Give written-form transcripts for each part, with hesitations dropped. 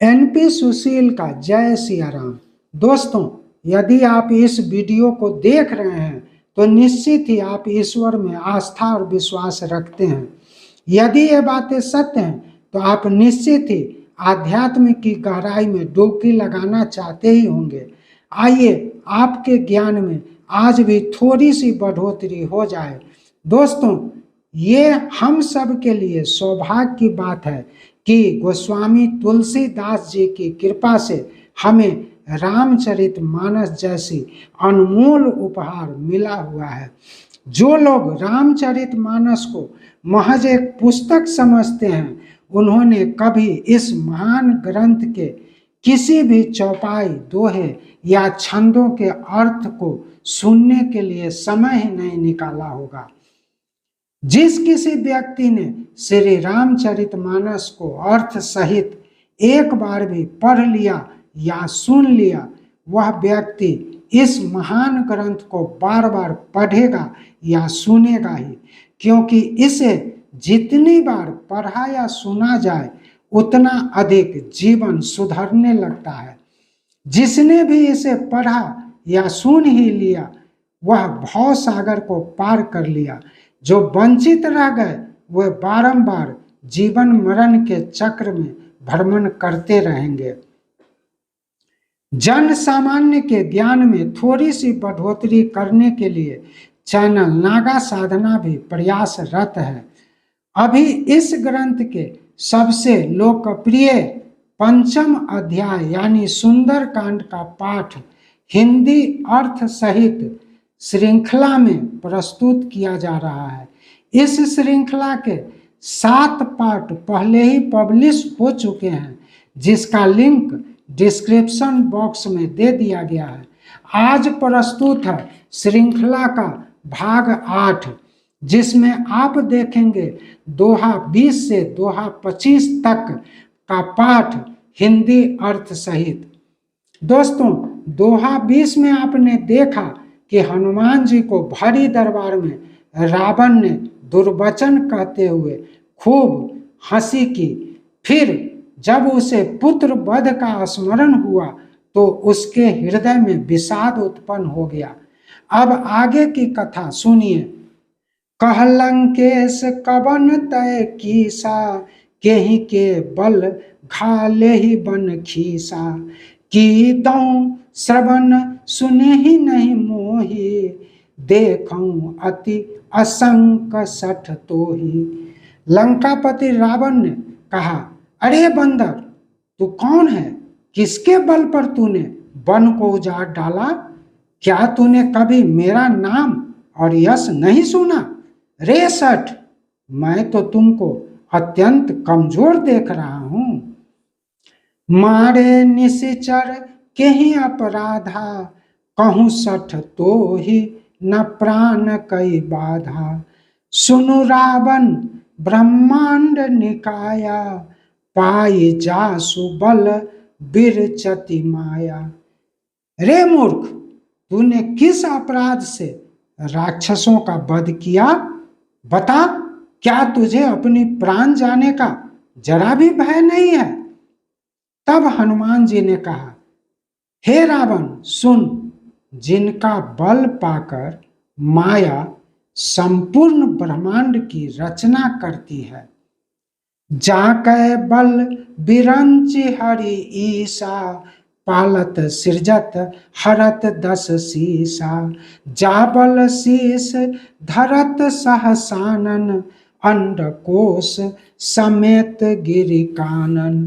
NP सुशील का जय सिया राम। दोस्तों, यदि आप इस वीडियो को देख रहे हैं तो निश्चित ही आप ईश्वर में आस्था और विश्वास रखते हैं। यदि ये बातें सत्य हैं तो आप निश्चित ही आध्यात्म की गहराई में डुबकी लगाना चाहते ही होंगे। आइए आपके ज्ञान में आज भी थोड़ी सी बढ़ोतरी हो जाए। दोस्तों, ये हम सब के लिए सौभाग्य की बात है कि गोस्वामी तुलसीदास जी की कृपा से हमें रामचरितमानस जैसी अनमोल उपहार मिला हुआ है। जो लोग रामचरितमानस को महज एक पुस्तक समझते हैं, उन्होंने कभी इस महान ग्रंथ के किसी भी चौपाई, दोहे या छंदों के अर्थ को सुनने के लिए समय ही नहीं निकाला होगा। जिस किसी व्यक्ति ने श्री रामचरितमानस को अर्थ सहित एक बार भी पढ़ लिया या सुन लिया, वह व्यक्ति इस महान ग्रंथ को बार बार पढ़ेगा या सुनेगा ही, क्योंकि इसे जितनी बार पढ़ा या सुना जाए उतना अधिक जीवन सुधरने लगता है। जिसने भी इसे पढ़ा या सुन ही लिया, वह भव सागर को पार कर लिया। जो वंचित रह गए वे बारंबार जीवन मरण के चक्र में भ्रमण करते रहेंगे। जन सामान्य के ज्ञान में थोड़ी सी बढ़ोतरी करने के लिए चैनल नागा साधना भी प्रयासरत है। अभी इस ग्रंथ के सबसे लोकप्रिय पंचम अध्याय यानी सुंदर कांड का पाठ हिंदी अर्थ सहित श्रृंखला में प्रस्तुत किया जा रहा है। इस श्रृंखला के 7 पार्ट पहले ही पब्लिश हो चुके हैं, जिसका लिंक डिस्क्रिप्शन बॉक्स में दे दिया गया है। आज प्रस्तुत है श्रृंखला का भाग 8, जिसमें आप देखेंगे दोहा 20 से दोहा 25 तक का पाठ हिंदी अर्थ सहित। दोस्तों, दोहा 20 में आपने देखा कि हनुमान जी को भरी दरबार में रावण ने दुर्वचन कहते हुए खूब हंसी की। फिर जब उसे पुत्र वध का स्मरण हुआ तो उसके हृदय में विषाद उत्पन्न हो गया। अब आगे की कथा सुनिए। कहलंकेश कवन तय कीसा, केहि के बल घाले ही बन खीसा, की दऊं श्रवण सुने ही नहीं मोही, देखूं अति असंक सठ तोही। लंकापति रावण ने कहा, अरे बंदर, तू कौन है? किसके बल पर तूने वन को उजाड़ डाला? क्या तूने कभी मेरा नाम और यश नहीं सुना? रे सठ, मैं तो तुमको अत्यंत कमजोर देख रहा हूं। मारे निशिचर केहि अपराधा, कहूँ सठ तो ही न प्राण कई बाधा। सुनु रावण ब्रह्मांड निकाया, पाई जासु बल बिरचति माया। रे मूर्ख, तूने किस अपराध से राक्षसों का वध किया? बता, क्या तुझे अपनी प्राण जाने का जरा भी भय नहीं है? तब हनुमान जी ने कहा, हे रावण सुन, जिनका बल पाकर माया संपूर्ण ब्रह्मांड की रचना करती है, जाकै बल बिरंचि हरि ईसा, पालत सृजत हरत दस शीसा, जाबल शीस धरत सहसानन, अंडकोश समेत गिरि कानन।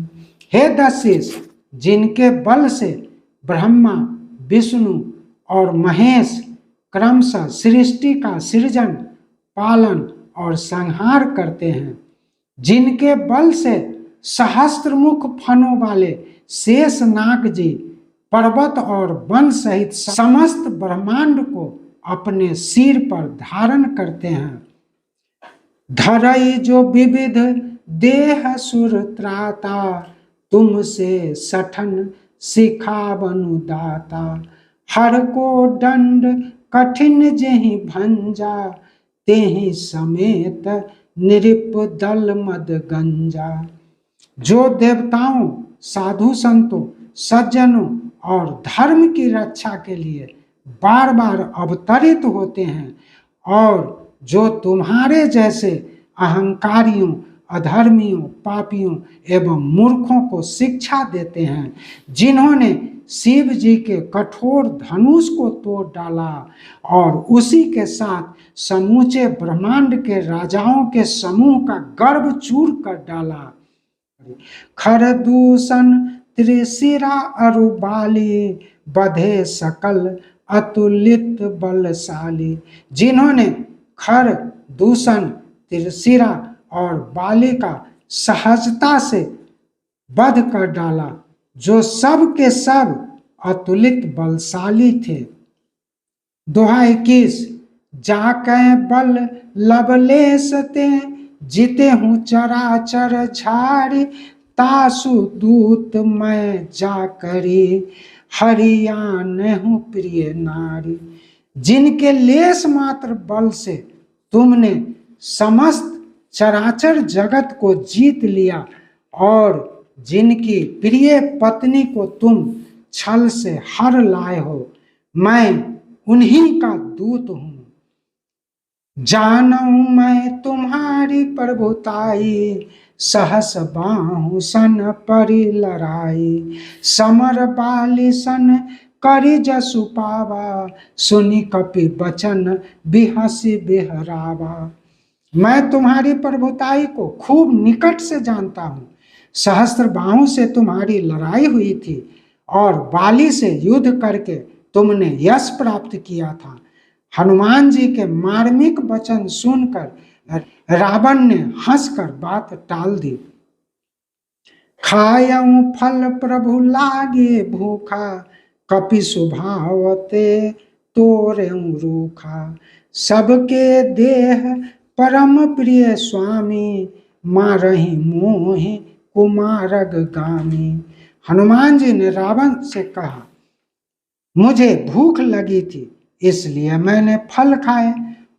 हे दशीष, जिनके बल से ब्रह्मा, विष्णु और महेश क्रमशः सृष्टि का सृजन, पालन और संहार करते हैं, जिनके बल से सहस्त्रमुख फनों वाले शेषनाग जी पर्वत और वन सहित समस्त ब्रह्मांड को अपने सिर पर धारण करते हैं, धरई जो विविध देह सुर त्राता, तुमसे सठन सिखावनु दाता, हर को दंड कठिन जेहि भंजा, तेहि समेत निरिप दल मद गंजा। जो देवताओं साधु संतों, सज्जनों और धर्म की रक्षा के लिए बार बार अवतरित होते हैं और जो तुम्हारे जैसे अहंकारियों, अधर्मियों, पापियों एवं मूर्खों को शिक्षा देते हैं, जिन्होंने शिव जी के कठोर धनुष को तोड़ डाला और उसी के साथ समूचे ब्रह्मांड के राजाओं के समूह का गर्भ चूर कर डाला। खरदूषण त्रिशिरा अरुबाली, बधे सकल अतुलित बलशाली। जिन्होंने खर, दूषण, त्रिशिरा और बाली का सहजता से वध कर डाला, जो सब के सब अतुलित बलशाली थे। दोहा 21। जाके बल लवलेश ते, जीते हूँ चराचर झारी, तासु दूत मैं जाकरी, हरियान हूँ प्रिय नारी। जिनके लेस मात्र बल से तुमने समस्त चराचर जगत को जीत लिया और जिनकी प्रिय पत्नी को तुम छल से हर लाए हो, मैं उन्हीं का दूत हूँ। जानूं मैं तुम्हारी प्रभुताई, सहस बाहु सन परि लड़ाई, समर बाली सन करि जसु पावा, सुनि कपि बचन बिहसी बिहरावा। मैं तुम्हारी प्रभुताई को खूब निकट से जानता हूँ। सहस्त्र बाहों से तुम्हारी लड़ाई हुई थी और बाली से युद्ध करके तुमने यश प्राप्त किया था। हनुमान जी के मार्मिक वचन सुनकर रावण ने हंसकर बात टाल दी। खायऊ फल प्रभु लागे भूखा, कपि स्वभावते तोरेऊ रूखा। सबके देह परम प्रिय स्वामी, मारही मोहि कुमारग गामी। हनुमान जी ने रावण से कहा, मुझे भूख लगी थी इसलिए मैंने फल खाए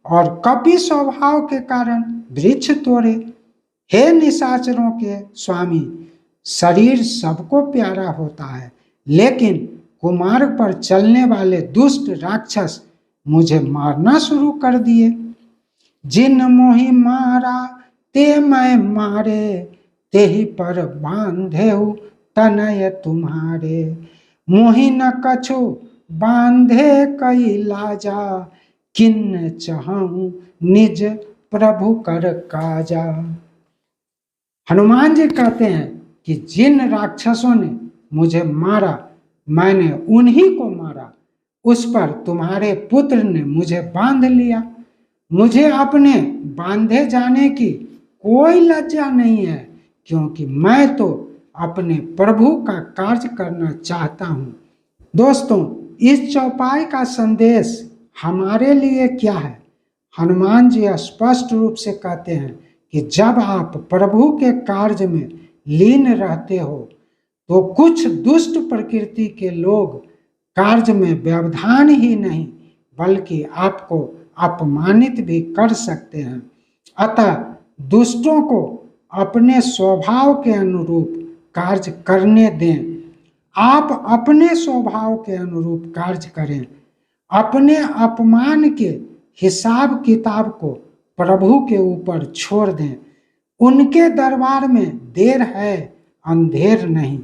और कपि स्वभाव के कारण वृक्ष तोड़े। हे निशाचरों के स्वामी, शरीर सबको प्यारा होता है, लेकिन कुमार्ग पर चलने वाले दुष्ट राक्षस मुझे मारना शुरू कर दिए। जिन मोहि मारा ते मैं मारे, ते ही पर बांधेहु तनय तुम्हारे। मोहि न कछु बांधे कई लाजा, किन्न चाहूं निज प्रभु कर काजा। हनुमान जी कहते हैं कि जिन राक्षसों ने मुझे मारा, मैंने उन्हीं को मारा। उस पर तुम्हारे पुत्र ने मुझे बांध लिया। मुझे अपने बांधे जाने की कोई लज्जा नहीं है, क्योंकि मैं तो अपने प्रभु का कार्य करना चाहता हूँ। दोस्तों, इस चौपाई का संदेश हमारे लिए क्या है? हनुमान जी स्पष्ट रूप से कहते हैं कि जब आप प्रभु के कार्य में लीन रहते हो तो कुछ दुष्ट प्रकृति के लोग कार्य में व्यवधान ही नहीं बल्कि आपको अपमानित भी कर सकते हैं। अतः दुष्टों को अपने स्वभाव के अनुरूप कार्य करने दें। आप अपने स्वभाव के अनुरूप कार्य करें। अपने अपमान के हिसाब किताब को प्रभु के ऊपर छोड़ दें। उनके दरबार में देर है, अंधेर नहीं।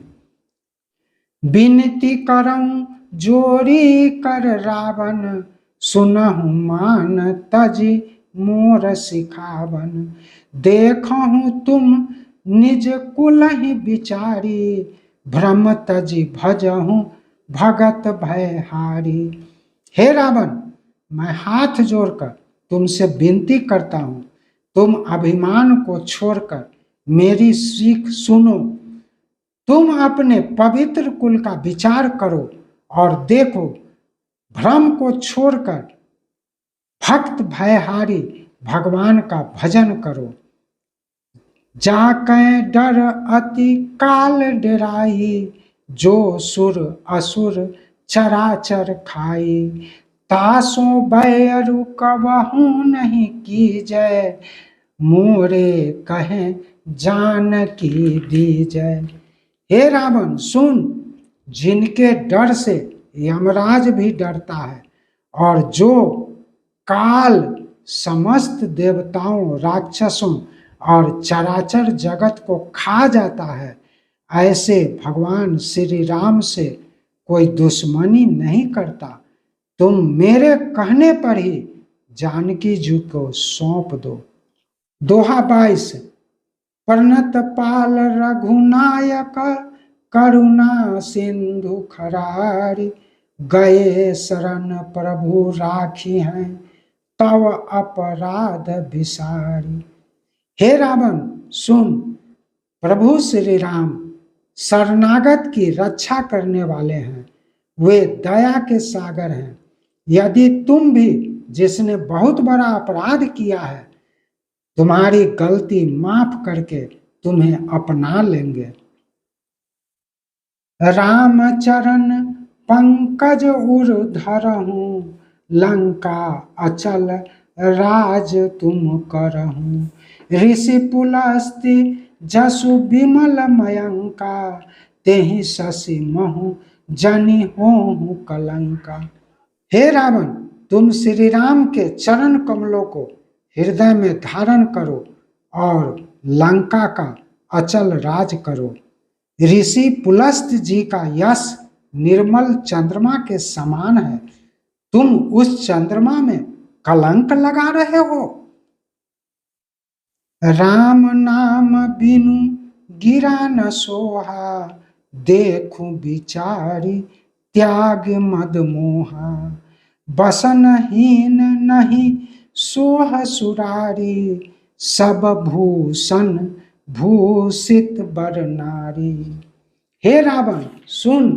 विनती करऊं जोरी कर रावण, सुनहु मान तजी मोर सिखावन। देखहु तुम निज कुल ही विचारी, भ्रम तजी भजहु भगत भयहारी। हे रावण, मैं हाथ जोड़कर तुमसे विनती करता हूँ, तुम अभिमान को छोड़कर मेरी सीख सुनो। तुम अपने पवित्र कुल का विचार करो और देखो, भ्रम को छोड़कर भक्त भयहारी भगवान का भजन करो। जाकै डर अति काल डेराई, जो सुर असुर चराचर खाई। तासो बैरु कबहू नहीं कीजय, मोरे कहें जानकी दीजय। हे रावण सुन, जिनके डर से यमराज भी डरता है और जो काल समस्त देवताओं, राक्षसों और चराचर जगत को खा जाता है, ऐसे भगवान श्री राम से कोई दुश्मनी नहीं करता। तुम मेरे कहने पर ही जानकी जी को सौंप दो। दोहा 22। प्रणत पाल रघुनायक, करुणा सिंधु खरारी, गए शरण प्रभु राखी हैं, तव अपराध विसारी। हे रावण सुन, प्रभु श्री राम शरणागत की रक्षा करने वाले हैं, वे दया के सागर हैं। यदि तुम भी, जिसने बहुत बड़ा अपराध किया है, तुम्हारी गलती माफ करके तुम्हें अपना लेंगे। रामचरण पंकज उर धरहूं, लंका अचल राज तुम करहूं। ऋषि पुलस्ति जसु विमल मयंका, तेहि शशि महु जनि होहु कलंका। हे रावण, तुम श्री राम के चरण कमलों को हृदय में धारण करो और लंका का अचल राज करो। ऋषि पुलस्त जी का यश निर्मल चंद्रमा के समान है, तुम उस चंद्रमा में कलंक लगा रहे हो। राम नाम बिनु गिरा न सोहा, देखूं विचारी त्याग मद मोहा। बसनहीन नहीं सोह सुरारी, सब भूषण भूषित बर नारी। हे रावण सुन,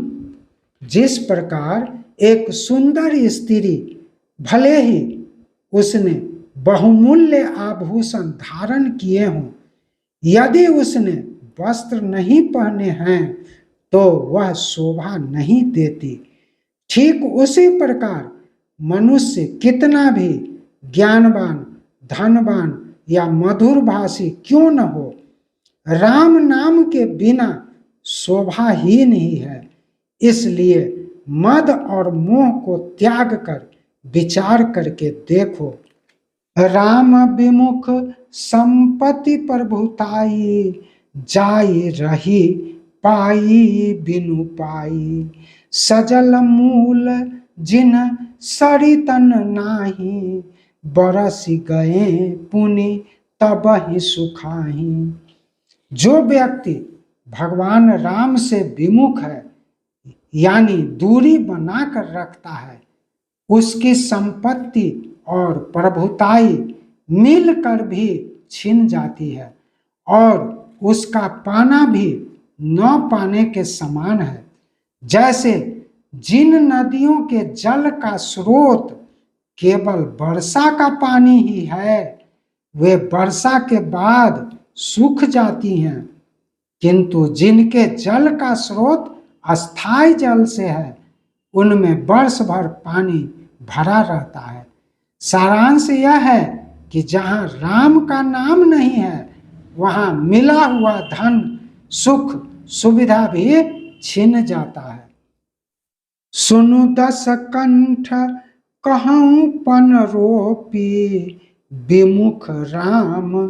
जिस प्रकार एक सुंदर स्त्री, भले ही उसने बहुमूल्य आभूषण धारण किए हों, यदि उसने वस्त्र नहीं पहने हैं तो वह शोभा नहीं देती, ठीक उसी प्रकार मनुष्य कितना भी ज्ञानवान, धनवान या मधुर भाषी क्यों न हो, राम नाम के बिना शोभाहीन ही है। इसलिए मद और मोह को त्याग कर विचार करके देखो। राम विमुख संपत्ति प्रभुताई, जाई रही पाई बिनु पाई। सजल मूल जिन सरितन नाही, बरस गए पुनि तब ही सुखाही। जो व्यक्ति भगवान राम से विमुख है, यानी दूरी बनाकर रखता है, उसकी संपत्ति और प्रभुताई मिलकर भी छिन जाती है और उसका पाना भी न पाने के समान है। जैसे जिन नदियों के जल का स्रोत केवल वर्षा का पानी ही है, वे वर्षा के बाद सूख जाती हैं, किंतु जिनके जल का स्रोत अस्थाई जल से है, उनमें वर्ष भर पानी भरा रहता है। सारांश यह है कि जहाँ राम का नाम नहीं है, वहाँ मिला हुआ धन, सुख, सुविधा भी छिन जाता है। सुनु दस कंठ कहूँ पन रोपी, विमुख राम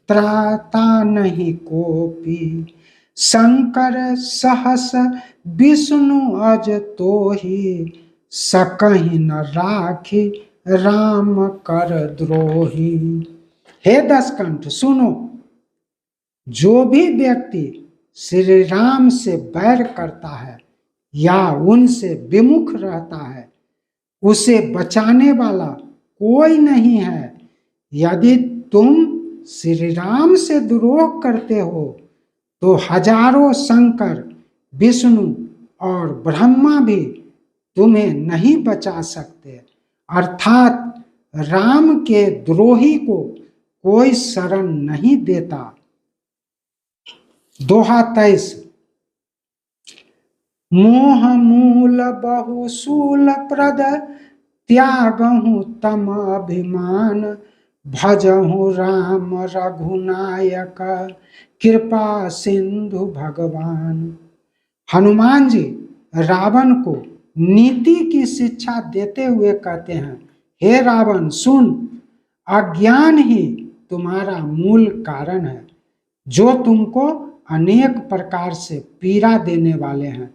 त्राता नहीं कोपी। शंकर सहस विष्णु अज तोहि, सकहि न राखी राम कर द्रोही। हे दसकंठ सुनो, जो भी व्यक्ति श्री राम से बैर करता है या उनसे विमुख रहता है, उसे बचाने वाला कोई नहीं है। यदि तुम श्री राम से द्रोह करते हो तो हजारों शंकर, विष्णु और ब्रह्मा भी तुम्हें नहीं बचा सकते, अर्थात राम के द्रोही को कोई शरण नहीं देता। दोहा 23। मोह मूल बहुशूल प्रद, त्यागहु तम अभिमान। भजहु राम रघुनायक, कृपा सिंधु भगवान। हनुमान जी रावण को नीति की शिक्षा देते हुए कहते हैं, हे रावण सुन, अज्ञान ही तुम्हारा मूल कारण है, जो तुमको अनेक प्रकार से पीड़ा देने वाले हैं।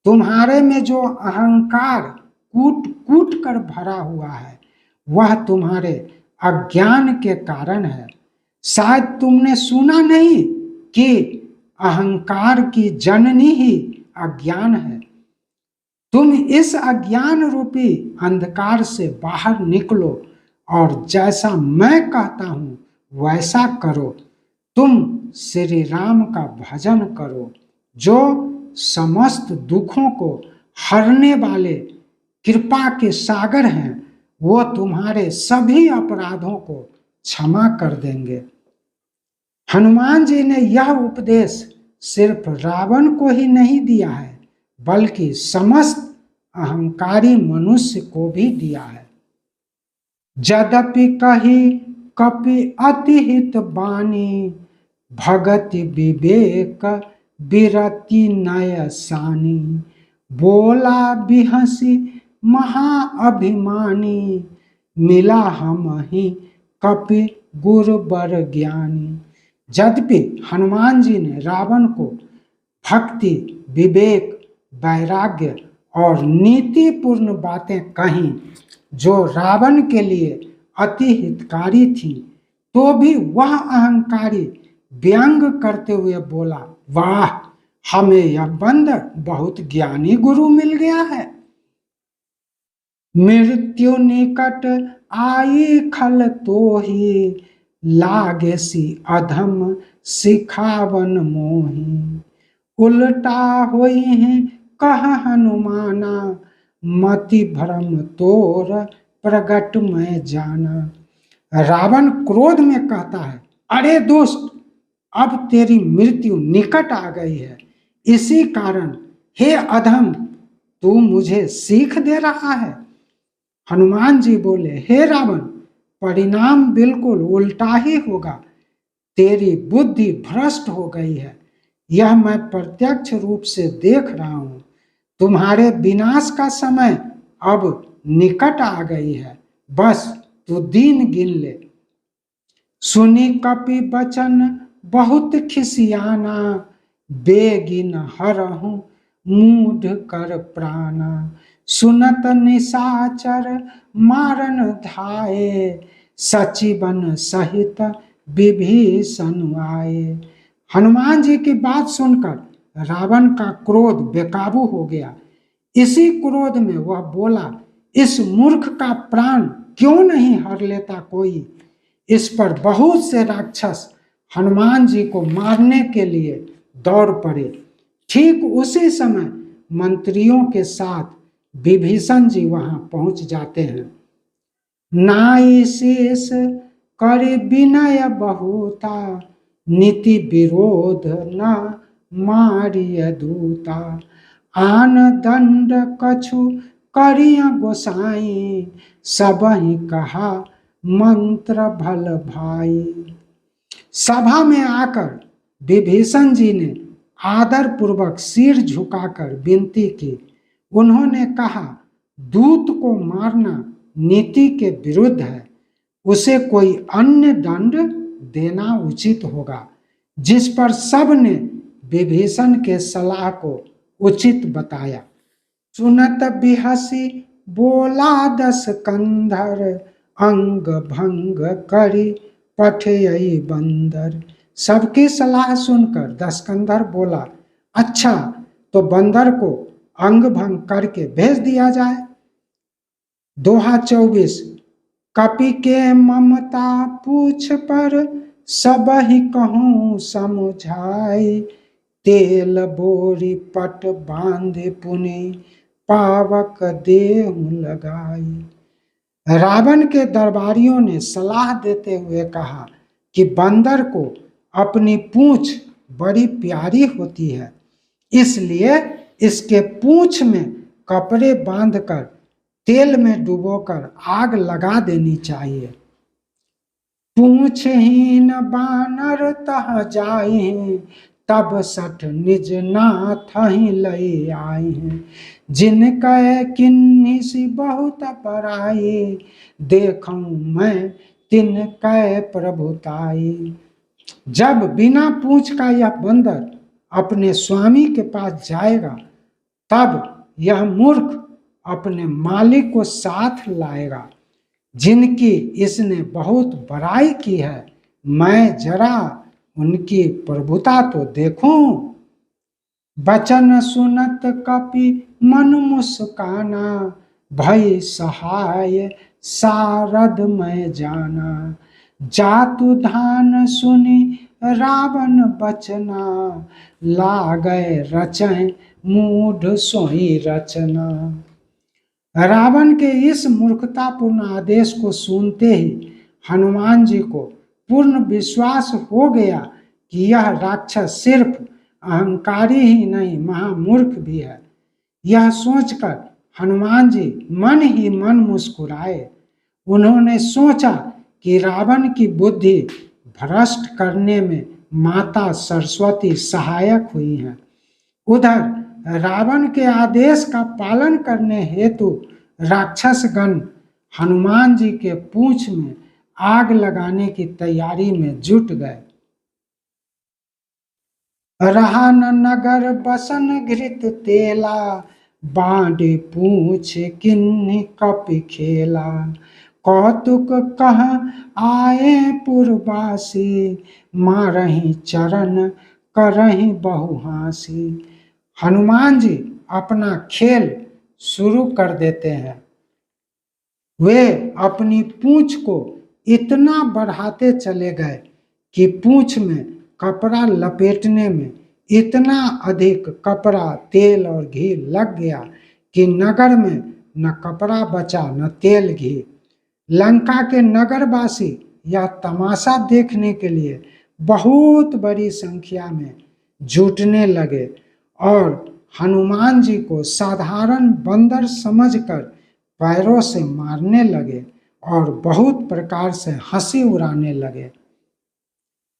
तुम्हारे में जो अहंकार कूट कूट कर भरा हुआ है, वह तुम्हारे अज्ञान के कारण है। शायद तुमने सुना नहीं कि अहंकार की जननी ही अज्ञान है। तुम इस अज्ञान रूपी अंधकार से बाहर निकलो और जैसा मैं कहता हूं वैसा करो। तुम श्री राम का भजन करो, जो समस्त दुखों को हरने वाले कृपा के सागर हैं। वो तुम्हारे सभी अपराधों को क्षमा कर देंगे। हनुमान जी ने यह उपदेश सिर्फ रावण को ही नहीं दिया है, बल्कि समस्त अहंकारी मनुष्य को भी दिया है। यद्यपि कही कपि अति हित बानी, भगति विवेक बिरति नय सानी, बोला बिहसी महाअभिमानी, मिला हम ही कपि गुरु बर ज्ञानी। यद्यपि हनुमान जी ने रावण को भक्ति, विवेक, वैराग्य और नीतिपूर्ण बातें कहीं, जो रावण के लिए अति हितकारी थी, तो भी वह अहंकारी व्यंग करते हुए बोला, वाह, हमें यह बंदर बहुत ज्ञानी गुरु मिल गया है। मृत्यु निकट आई खल तो ही, लागे सी अधम सिखावन मोही, उल्टा होई है कह हनुमाना, मति भ्रम तोर प्रगट में जाना। रावण क्रोध में कहता है, अरे दुष्ट, अब तेरी मृत्यु निकट आ गई है। इसी कारण हे अधम, तू मुझे सीख दे रहा है। हनुमान जी बोले, हे रावण, परिणाम बिल्कुल उल्टा ही होगा। तेरी बुद्धि भ्रष्ट हो गई है, यह मैं प्रत्यक्ष रूप से देख रहा हूं। तुम्हारे विनाश का समय अब निकट आ गई है, बस तू दिन गिन ले। सुनी कपि बचन बहुत खिसियाना, बेगिन हरहु मूढ़ कर प्राणा, सुनत निशाचर मारन धाये, सचिवन सहित विभीषण आए। हनुमान जी की बात सुनकर रावण का क्रोध बेकाबू हो गया। इसी क्रोध में वह बोला, इस मूर्ख का प्राण क्यों नहीं हर लेता कोई। इस पर बहुत से राक्षस हनुमान जी को मारने के लिए दौड़ पड़े। ठीक उसी समय मंत्रियों के साथ विभीषण जी वहां पहुंच जाते हैं। नाई शेष कर विनय बहुता, नीति विरोध न मारिय दूता, आन दंड कछु करिया गोसाई, सबहि कहा मंत्र भल भाई। सभा में आकर विभीषण जी ने आदर पूर्वक सिर झुकाकर विनती की। उन्होंने कहा, दूत को मारना नीति के विरुद्ध है, उसे कोई अन्य दंड देना उचित होगा। जिस पर सब ने विभीषण के सलाह को उचित बताया। सुनत बिहसी बोला दस कंधर, अंग भंग करी पठयई बंदर। सबकी सलाह सुनकर दशकंधर बोला, अच्छा तो बंदर को अंग भंग करके भेज दिया जाए। दोहा 24। कपि के ममता पूछ पर, सब ही कहूँ समझाई, तेल बोरी पट बांधे पुनि, पावक देहु लगाई। रावण के दरबारियों ने सलाह देते हुए कहा कि बंदर को अपनी पूंछ बड़ी प्यारी होती है, इसलिए इसके पूंछ में कपड़े बांधकर तेल में डुबोकर आग लगा देनी चाहिए। पूंछहीन बानर तह जाए, तब सठ निज नाथ ही लई आई हैं। जिन कह किन्हीं सी बहुत पराई, देखूं मैं तिन कह प्रभुताई। जब बिना पूछ का यह बंदर अपने स्वामी के पास जाएगा, तब यह मूर्ख अपने मालिक को साथ लाएगा, जिनकी इसने बहुत बड़ाई की है। मैं जरा उनकी प्रभुता तो देखूं। बचन सुनत कपि मन मुस्काना, भय सहाय सारद मैं जाना। जातु धान सुनी रावण बचना, लागय रचय मूढ़ सोई रचना। रावण के इस मूर्खतापूर्ण आदेश को सुनते ही हनुमान जी को पूर्ण विश्वास हो गया कि यह राक्षस सिर्फ अहंकारी ही नहीं, महामूर्ख भी है। यह सोचकर हनुमान जी मन ही मन मुस्कुराए। उन्होंने सोचा कि रावण की बुद्धि भ्रष्ट करने में माता सरस्वती सहायक हुई हैं। उधर रावण के आदेश का पालन करने हेतु राक्षसगण हनुमान जी के पूंछ में आग लगाने की तैयारी में जुट गए। रहा न नगर बसन घृत तेला, बांडे पूछ किन्हीं कपि खेला। कौतुक कह आए पुरवासी, मारही चरण करही बहुहासी। हनुमान जी अपना खेल शुरू कर देते हैं। वे अपनी पूंछ को इतना बढ़ाते चले गए कि पूंछ में कपड़ा लपेटने में इतना अधिक कपड़ा, तेल और घी लग गया कि नगर में न कपड़ा बचा न तेल घी। लंका के नगरवासी यह तमाशा देखने के लिए बहुत बड़ी संख्या में जुटने लगे और हनुमान जी को साधारण बंदर समझकर पैरों से मारने लगे और बहुत प्रकार से हंसी उड़ाने लगे।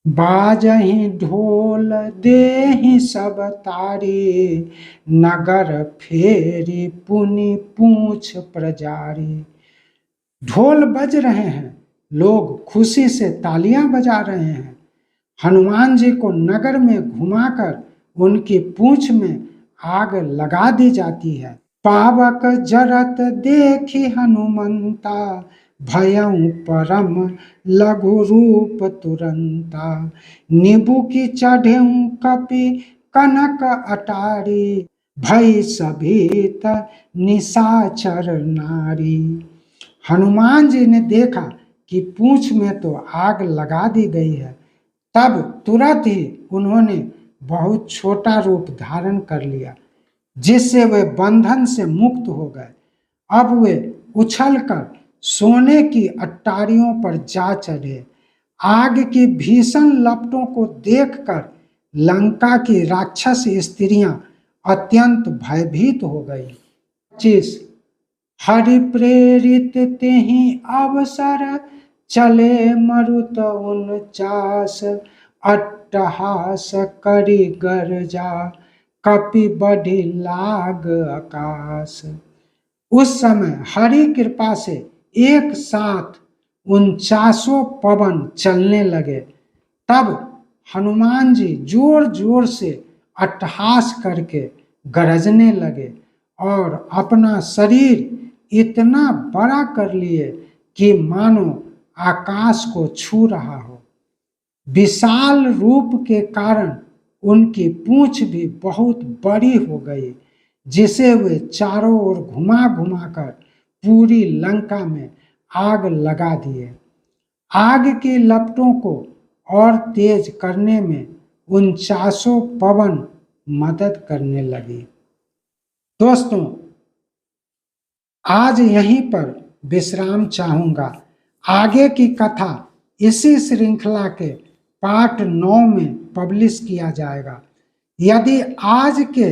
बाजहि ढोल देहि सब तारी, नगर फेरी पुनि पूछ प्रजारी। ढोल बज रहे हैं, लोग खुशी से तालियां बजा रहे हैं। हनुमान जी को नगर में घुमाकर उनकी पूंछ में आग लगा दी जाती है। पावक जरत देखी हनुमंता, भयउ परम लघु रूप तुरंता। नीबू की चढ़ेऊ कपि कनक अटारी, भई सभीत निशाचर नारी। हनुमान जी ने देखा कि पूंछ में तो आग लगा दी गई है, तब तुरंत ही उन्होंने बहुत छोटा रूप धारण कर लिया, जिससे वे बंधन से मुक्त हो गए। अब वे उछलकर सोने की अट्टारियों पर जा चढ़े। आग की भीषण लपटों को देखकर लंका की राक्षस स्त्रियां अत्यंत भयभीत हो गई। 25 हरि प्रेरित तेहि अवसर, चले मरुत 49। अट्टहास करि गरजा, कपि बढ़ी लाग आकाश। उस समय हरि कृपा से एक साथ 49 पवन चलने लगे। तब हनुमान जी जोर जोर से अट्टहास करके गरजने लगे और अपना शरीर इतना बड़ा कर लिए कि मानो आकाश को छू रहा हो। विशाल रूप के कारण उनकी पूंछ भी बहुत बड़ी हो गई, जिसे वे चारों ओर घुमा घुमा कर पूरी लंका में आग लगा दिए। आग की लपटों को और तेज करने में 49 पवन मदद करने लगी। दोस्तों, आज यहीं पर विश्राम चाहूँगा। आगे की कथा इसी श्रृंखला के पार्ट 9 में पब्लिश किया जाएगा। यदि आज के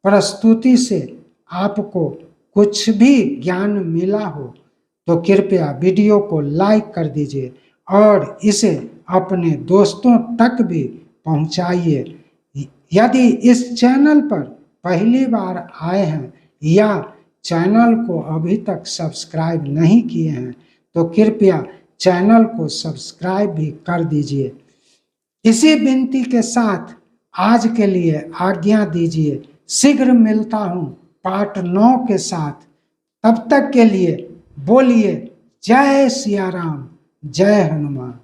प्रस्तुति से आपको कुछ भी ज्ञान मिला हो तो कृपया वीडियो को लाइक कर दीजिए और इसे अपने दोस्तों तक भी पहुंचाइए। यदि इस चैनल पर पहली बार आए हैं या चैनल को अभी तक सब्सक्राइब नहीं किए हैं तो कृपया चैनल को सब्सक्राइब भी कर दीजिए। इसी विनती के साथ आज के लिए आज्ञा दीजिए। शीघ्र मिलता हूँ पार्ट 9 के साथ। तब तक के लिए बोलिए जय सिया राम, जय हनुमान।